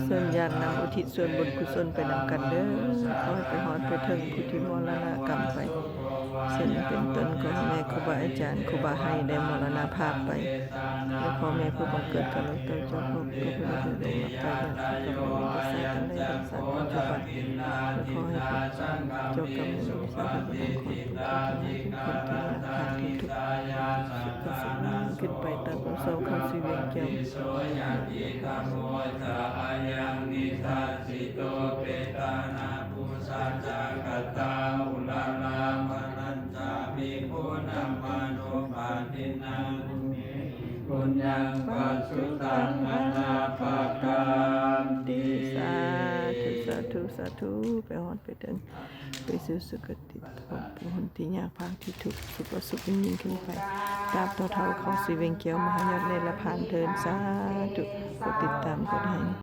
ส่วนญาตินำอุทิศส่วนบุญกุศลไปนำกันเด้อขอให้ไปฮอดไปถึงผู้ที่มรณกรรมไปเช่นเป็นต้นของแม่ครูบาอาจารย์ครูบาให้ได้มรณภาพไปและพ่อแม่ผู้บังเกิดกันแล้วเจ้าเจ้าพบก็เพื่อได้ลงรับไปอย่างกับมีได้ใส่กันได้รักษาปัจจุบันและขอให้เจ้ากรรมในสายบุญของผู้ที่คนที่ขาดที่ทุกสุขขึ้นไปตามประสบความสิเวียงแก้วยังนิทาสิโตเปตานาภูสัจจกตาอุลาลาภนัญจาภิกขุนัมมานุปาทินังปุญญังปัสสุตังอนาปกันติสาธุสาธุไปฮอดไปเดินไปสู่สุคติภพผู้คนที่ยากพาที่ทุกข์สุขสุขยิ่งขึ้นไปตราบเท่าเขาสิเวียงแก้วมหายอดในละผ่านเทินสาธุกดติดตามกดให้